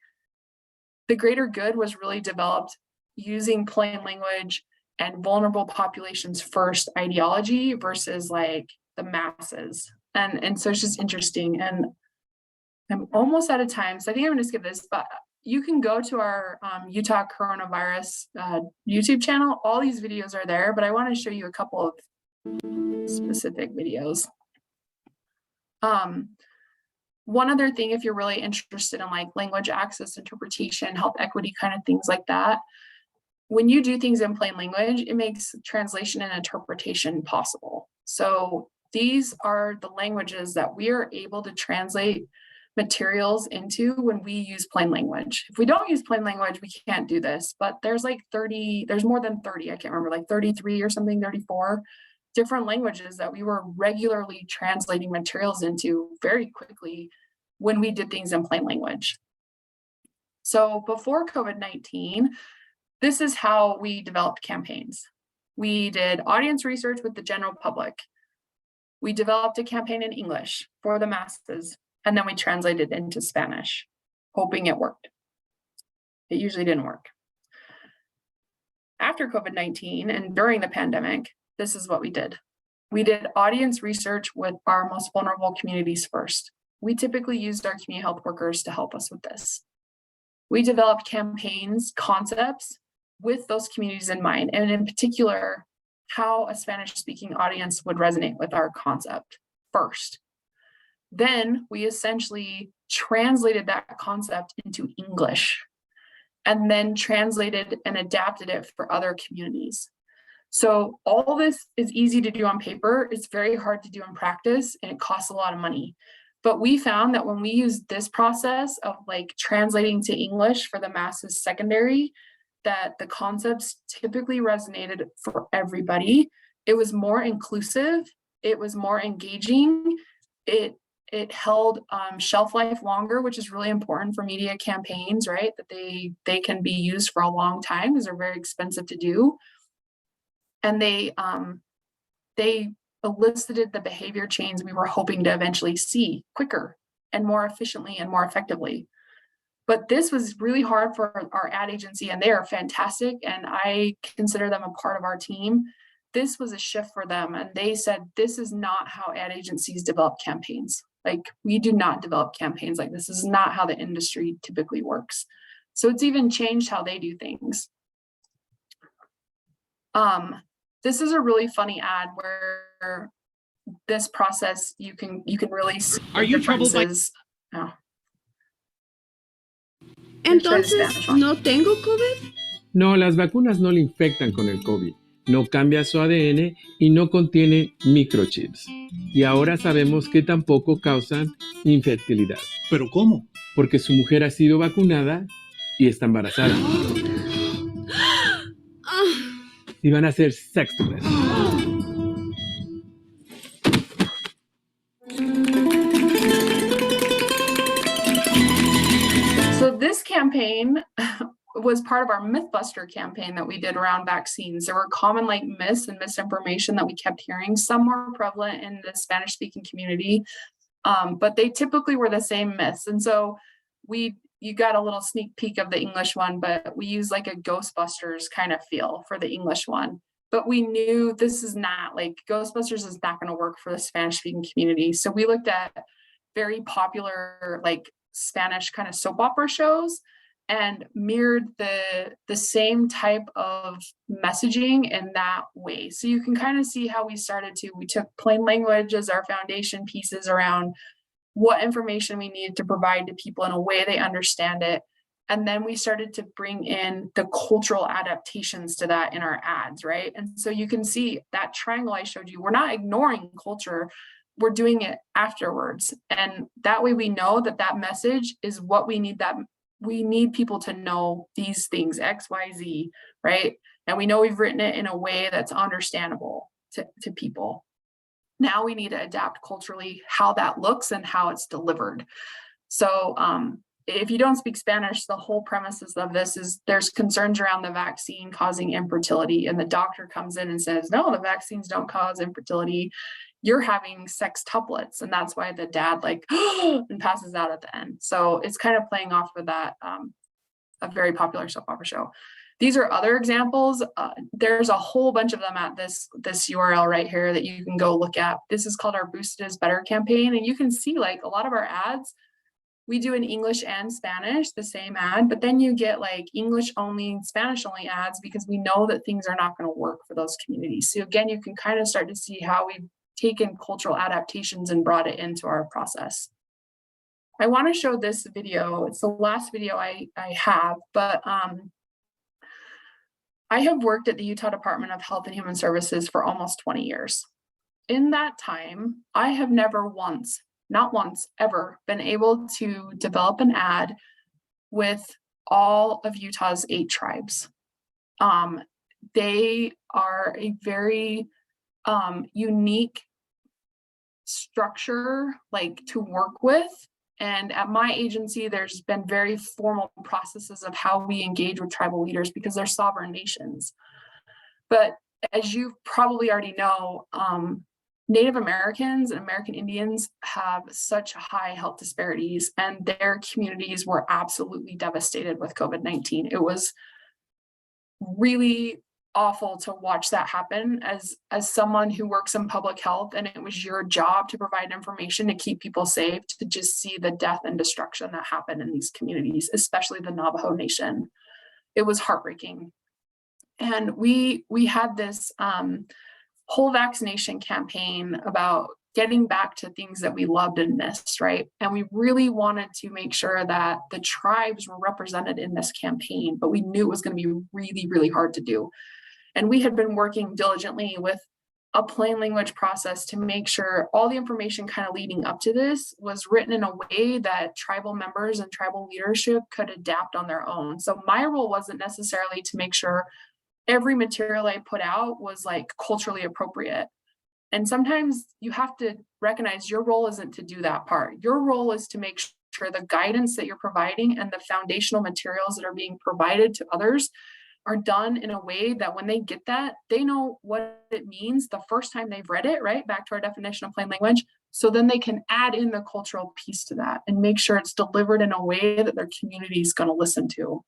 the greater good was really developed using plain language and vulnerable populations first ideology versus like the masses. And so it's just interesting. And I'm almost out of time, so I think I'm going to skip this, but you can go to our Utah coronavirus YouTube channel. All these videos are there, but I want to show you a couple of specific videos. One other thing, if you're really interested in like language access, interpretation, health equity, kind of things like that, when you do things in plain language, it makes translation and interpretation possible. So these are the languages that we are able to translate materials into when we use plain language. If we don't use plain language, we can't do this, but there's like 30, there's more than 30, I can't remember, like 33 or something, 34 different languages that we were regularly translating materials into very quickly when we did things in plain language. So before COVID-19, this is how we developed campaigns. We did audience research with the general public. We developed a campaign in English for the masses, and then we translated it into Spanish, hoping it worked. It usually didn't work. After COVID-19 and during the pandemic, this is what we did. We did audience research with our most vulnerable communities first. We typically used our community health workers to help us with this. We developed campaigns, concepts with those communities in mind, and in particular, how a Spanish-speaking audience would resonate with our concept first. Then we essentially translated that concept into English and then translated and adapted it for other communities. So all this is easy to do on paper. It's very hard to do in practice, and it costs a lot of money. But we found that when we used this process of like translating to English for the masses secondary, that the concepts typically resonated for everybody. It was more inclusive. It was more engaging. It held shelf life longer, which is really important for media campaigns, right? That they can be used for a long time because they're very expensive to do. And they elicited the behavior change we were hoping to eventually see quicker and more efficiently and more effectively. But this was really hard for our ad agency, and they are fantastic, and I consider them a part of our team. This was a shift for them, and they said, this is not how ad agencies develop campaigns. Like, we do not develop campaigns like this. This is not how the industry typically works. So it's even changed how they do things. This is a really funny ad where this process, you can really see. Are you troubled by? Oh. Entonces, ¿no tengo COVID? No, las vacunas no le infectan con el COVID. No cambia su ADN y no contiene microchips. Y ahora sabemos que tampoco causan infertilidad. ¿Pero cómo? Porque su mujer ha sido vacunada y está embarazada. Y van a hacer sexto mes. So this campaign was part of our Mythbuster campaign that we did around vaccines. There were common like myths and misinformation that we kept hearing. Some were prevalent in the Spanish-speaking community, but they typically were the same myths. And so you got a little sneak peek of the English one, but we used like a Ghostbusters kind of feel for the English one. But we knew this is not like Ghostbusters is not going to work for the Spanish-speaking community. So we looked at very popular like Spanish kind of soap opera shows and mirrored the same type of messaging in that way. So you can kind of see how we took plain language as our foundation pieces around what information we needed to provide to people in a way they understand it. And then we started to bring in the cultural adaptations to that in our ads, right? And so you can see that triangle I showed you, we're not ignoring culture, we're doing it afterwards. And that way we know that that message is what we need, that we need people to know these things, X, Y, Z, right? And we know we've written it in a way that's understandable to people. Now we need to adapt culturally how that looks and how it's delivered. So if you don't speak Spanish, the whole premises of this is there's concerns around the vaccine causing infertility, and the doctor comes in and says, no, the vaccines don't cause infertility. You're having sextuplets, and that's why the dad like and passes out at the end. So it's kind of playing off of that, a very popular soap opera show. These are other examples. There's a whole bunch of them at this URL right here that you can go look at. This is called our Boosted is Better campaign, and you can see like a lot of our ads, we do in English and Spanish, the same ad, but then you get like English only, Spanish only ads because we know that things are not going to work for those communities. So again, you can kind of start to see how we've taken cultural adaptations and brought it into our process. I want to show this video. It's the last video I have, but I have worked at the Utah Department of Health and Human Services for almost 20 years. In that time, I have never once, not once, ever been able to develop an ad with all of Utah's 8 tribes. They are a very unique structure like to work with. And at my agency, there's been very formal processes of how we engage with tribal leaders because they're sovereign nations. But as you probably already know, Native Americans and American Indians have such high health disparities, and their communities were absolutely devastated with COVID-19. It was really awful to watch that happen as someone who works in public health, and it was your job to provide information to keep people safe, to just see the death and destruction that happened in these communities, especially the Navajo Nation. It was heartbreaking. And we had this whole vaccination campaign about getting back to things that we loved and missed, right? And we really wanted to make sure that the tribes were represented in this campaign, but we knew it was going to be really, really hard to do. And we had been working diligently with a plain language process to make sure all the information kind of leading up to this was written in a way that tribal members and tribal leadership could adapt on their own. So my role wasn't necessarily to make sure every material I put out was like culturally appropriate. And sometimes you have to recognize your role isn't to do that part. Your role is to make sure the guidance that you're providing and the foundational materials that are being provided to others are done in a way that when they get that, they know what it means the first time they've read it, right? Back to our definition of plain language. So then they can add in the cultural piece to that and make sure it's delivered in a way that their community is going to listen to.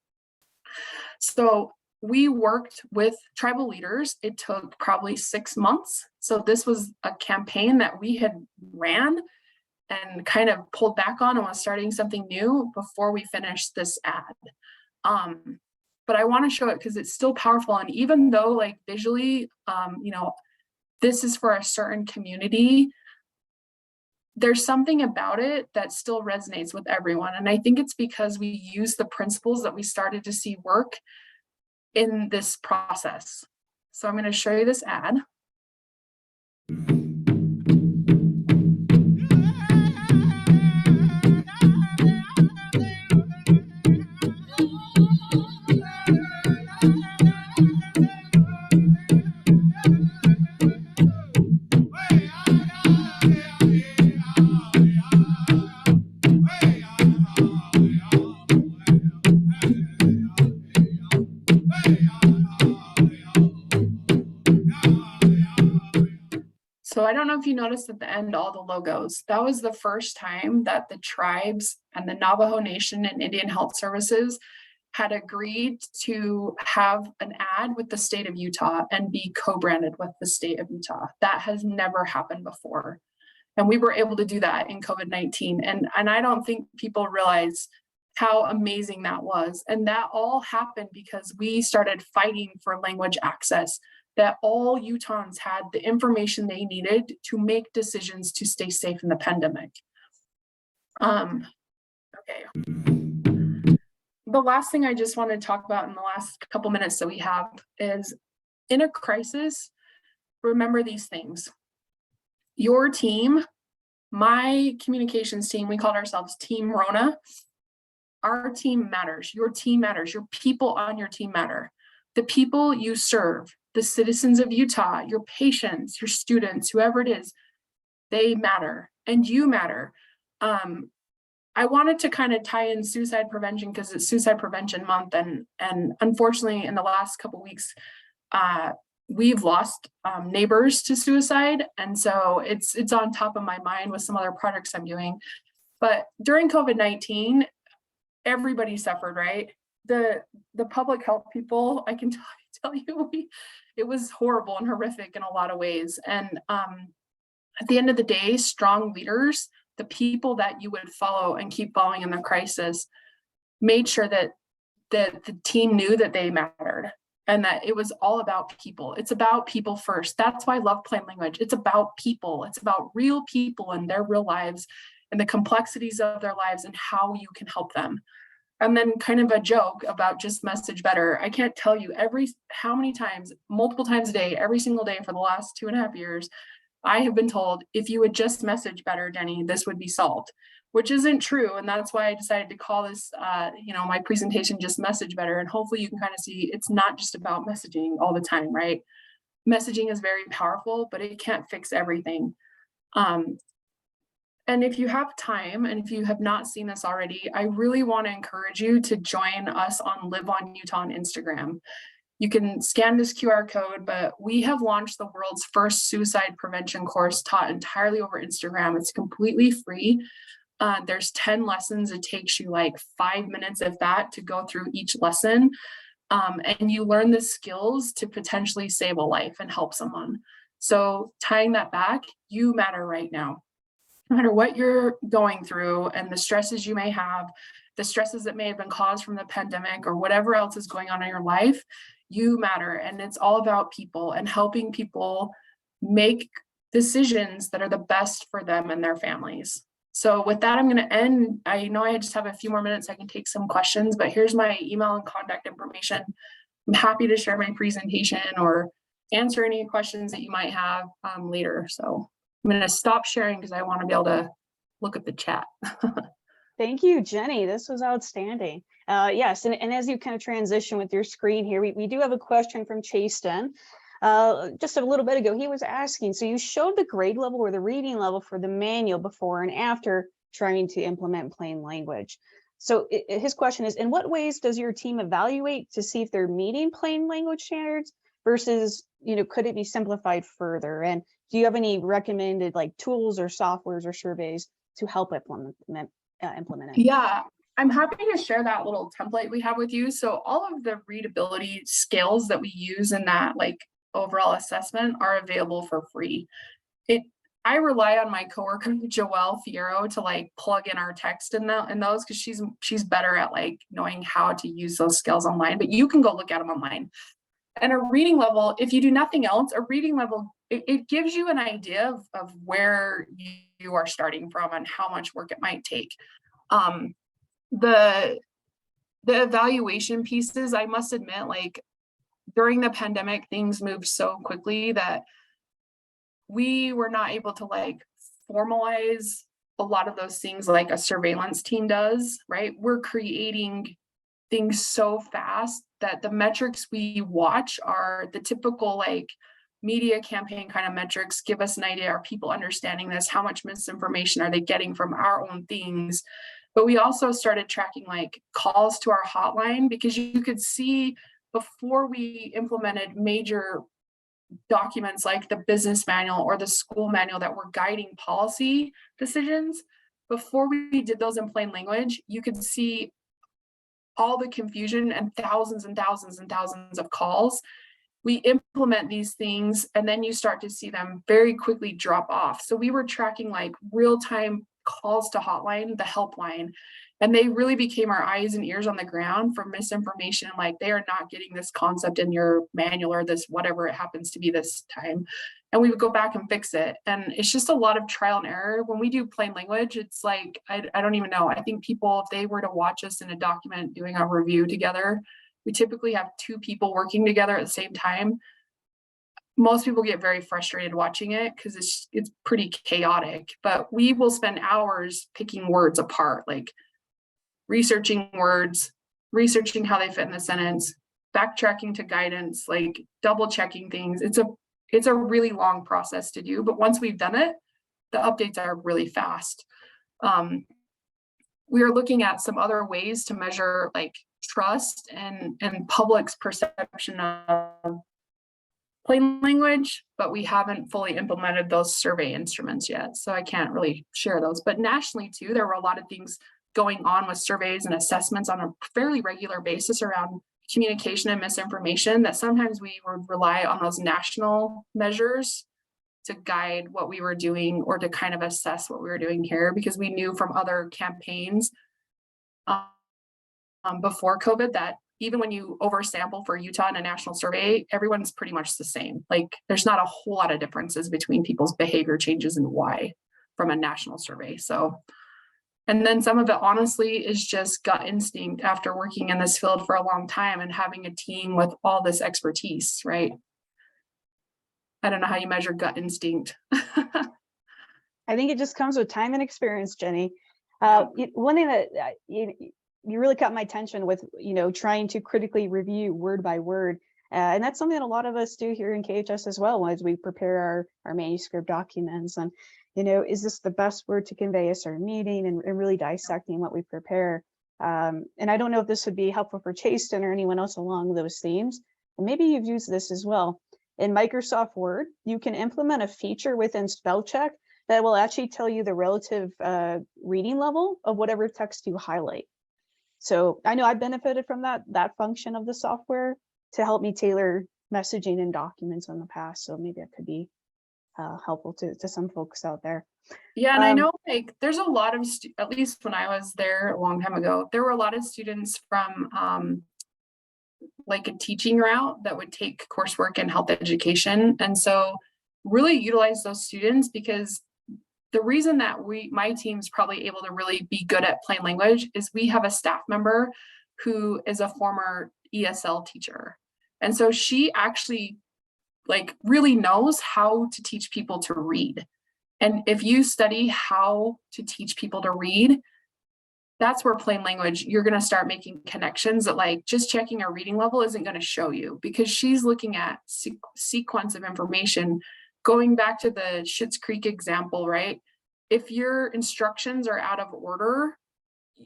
So we worked with tribal leaders. It took probably 6 months. So this was a campaign that we had ran and kind of pulled back on and was starting something new before we finished this ad. But I want to show it because it's still powerful. And even though like visually, this is for a certain community, there's something about it that still resonates with everyone. And I think it's because we use the principles that we started to see work in this process. So I'm going to show you this ad. So I don't know if you noticed at the end all the logos. That was the first time that the tribes and the Navajo Nation and Indian Health Services had agreed to have an ad with the state of Utah and be co-branded with the state of Utah. That has never happened before. And we were able to do that in COVID-19. And I don't think people realize how amazing that was. And that all happened because we started fighting for language access, that all Utahns had the information they needed to make decisions to stay safe in the pandemic. Okay. The last thing I just want to talk about in the last couple minutes that we have is, in a crisis, remember these things. Your team, my communications team, we called ourselves Team Rona. Our team matters. Your team matters. Your people on your team matter. The people you serve, the citizens of Utah, your patients, your students, whoever it is, they matter, and you matter. I wanted to kind of tie in suicide prevention because it's Suicide Prevention Month, and unfortunately, in the last couple weeks, we've lost neighbors to suicide, and so it's on top of my mind with some other projects I'm doing. But during COVID-19, everybody suffered, right? The public health people, I can tell you, it was horrible and horrific in a lot of ways. And at the end of the day, strong leaders, the people that you would follow and keep following in the crisis, made sure that the team knew that they mattered and that it was all about people. It's about people first. That's why I love Plain Language. It's about people. It's about real people and their real lives and the complexities of their lives and how you can help them. And then kind of a joke about just message better. I can't tell you how many times, multiple times a day, every single day for the last 2.5 years, I have been told, if you would just message better, Jenny, this would be solved, which isn't true. And that's why I decided to call this, my presentation, Just Message Better. And hopefully you can kind of see it's not just about messaging all the time, right? Messaging is very powerful, but it can't fix everything. And if you have time, and if you have not seen this already, I really want to encourage you to join us on Live on Utah on Instagram. You can scan this QR code, but we have launched the world's first suicide prevention course taught entirely over Instagram. It's completely free. There's 10 lessons. It takes you like 5 minutes, if that, to go through each lesson. And you learn the skills to potentially save a life and help someone. So tying that back, you matter right now. No matter what you're going through and the stresses you may have, the stresses that may have been caused from the pandemic or whatever else is going on in your life, you matter. And it's all about people and helping people make decisions that are the best for them and their families. So with that, I'm going to end. I know I just have a few more minutes. I can take some questions, but here's my email and contact information. I'm happy to share my presentation or answer any questions that you might have later. So I'm going to stop sharing because I want to be able to look at the chat. Thank you, Jenny. This was outstanding. Yes, and as you kind of transition with your screen here, we do have a question from Chasten. Just a little bit ago, he was asking, so you showed the grade level or the reading level for the manual before and after trying to implement Plain Language. So his question is, in what ways does your team evaluate to see if they're meeting Plain Language standards versus, could it be simplified further? And do you have any recommended tools or softwares or surveys to help implement it? Yeah, I'm happy to share that little template we have with you. So all of the readability scales that we use in that overall assessment are available for free. I rely on my coworker Joelle Fierro to plug in our text in those because she's better at knowing how to use those skills online, but you can go look at them online. And a reading level, if you do nothing else, a reading level, it gives you an idea of where you are starting from and how much work it might take. The evaluation pieces, I must admit, during the pandemic, things moved so quickly that we were not able to formalize a lot of those things like a surveillance team does, right? We're creating things so fast that the metrics we watch are the typical media campaign kind of metrics. Give us an idea, are people understanding this? How much misinformation are they getting from our own things? But we also started tracking calls to our hotline because you could see before we implemented major documents like the business manual or the school manual that were guiding policy decisions, before we did those in Plain Language, you could see all the confusion and thousands and thousands and thousands of calls. We implement these things and then you start to see them very quickly drop off. So we were tracking real-time calls to hotline, the helpline, and they really became our eyes and ears on the ground for misinformation. They are not getting this concept in your manual or this, whatever it happens to be this time. And we would go back and fix it. And it's just a lot of trial and error. When we do Plain Language, it's I don't even know. I think people, if they were to watch us in a document doing a review together, we typically have 2 people working together at the same time. Most people get very frustrated watching it because it's pretty chaotic, but we will spend hours picking words apart, researching words, researching how they fit in the sentence, backtracking to guidance, double checking things. It's a really long process to do, but once we've done it, the updates are really fast. we are looking at some other ways to measure like trust and public's perception of plain language, but we haven't fully implemented those survey instruments yet. So I can't really share those. But nationally too, there were a lot of things going on with surveys and assessments on a fairly regular basis around communication and misinformation that sometimes we would rely on those national measures to guide what we were doing or to kind of assess what we were doing here, because we knew from other campaigns before COVID that even when you oversample for Utah in a national survey, everyone's pretty much the same. Like there's not a whole lot of differences between people's behavior changes and why from a national survey. So, and then some of it honestly is just gut instinct after working in this field for a long time and having a team with all this expertise, right? I don't know how you measure gut instinct. I think it just comes with time and experience, Jenny. One thing that you really caught my attention with, trying to critically review word by word. And that's something that a lot of us do here in KHS as well, as we prepare our manuscript documents. And, is this the best word to convey a certain meaning, and really dissecting what we prepare. And I don't know if this would be helpful for Chasten or anyone else along those themes. And maybe you've used this as well. In Microsoft Word, you can implement a feature within spell check that will actually tell you the relative reading level of whatever text you highlight. So I know I benefited from that function of the software to help me tailor messaging and documents in the past. So maybe that could be helpful to some folks out there. Yeah, and I know like there's a lot of, at least when I was there a long time ago, there were a lot of students from like a teaching route that would take coursework in health education. And so really utilize those students, because the reason that my team's probably able to really be good at plain language is we have a staff member who is a former ESL teacher. And so she actually like really knows how to teach people to read. And if you study how to teach people to read, that's where plain language, you're going to start making connections that like just checking a reading level isn't going to show you, because she's looking at sequence of information. Going back to the Schitt's Creek example, right? If your instructions are out of order,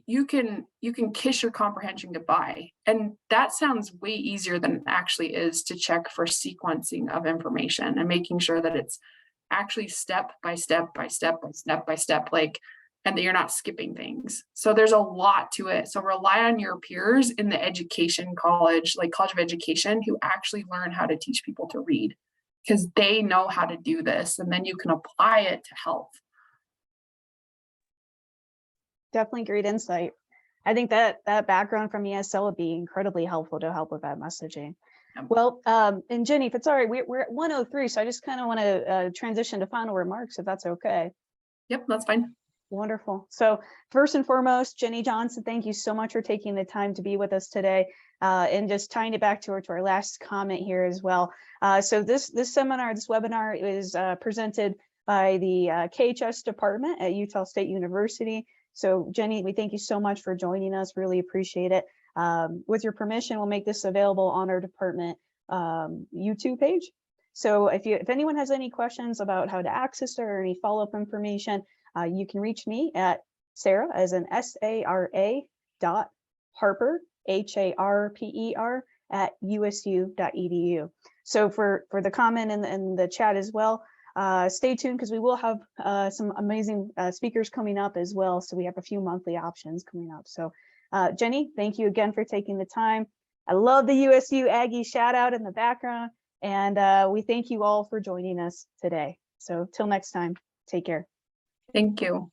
you can kiss your comprehension goodbye. And that sounds way easier than it actually is to check for sequencing of information and making sure that it's actually step by step by step by step by step, like, and that you're not skipping things. So there's a lot to it. So rely on your peers in the education college, like College of Education, who actually learn how to teach people to read, because they know how to do this, and then you can apply it to health. Definitely great insight. I think that background from ESL would be incredibly helpful to help with that messaging. Well, and Jenny, if it's all right, we're at 1:03, so I just kind of want to transition to final remarks, if that's okay. Yep, that's fine. Wonderful. So first and foremost, Jenny Johnson, thank you so much for taking the time to be with us today, and just tying it back to our last comment here as well. So this webinar is presented by the KHS department at Utah State University. So Jenny, we thank you so much for joining us. Really appreciate it. With your permission, we'll make this available on our department YouTube page. So if anyone has any questions about how to access it or any follow-up information, you can reach me at Sarah, as in SARA .Harper, HARPER @usu.edu. So for the comment in the chat as well, stay tuned, because we will have some amazing speakers coming up as well. So we have a few monthly options coming up. So Jenny, thank you again for taking the time. I love the USU Aggie shout out in the background, and we thank you all for joining us today. So till next time, take care. Thank you.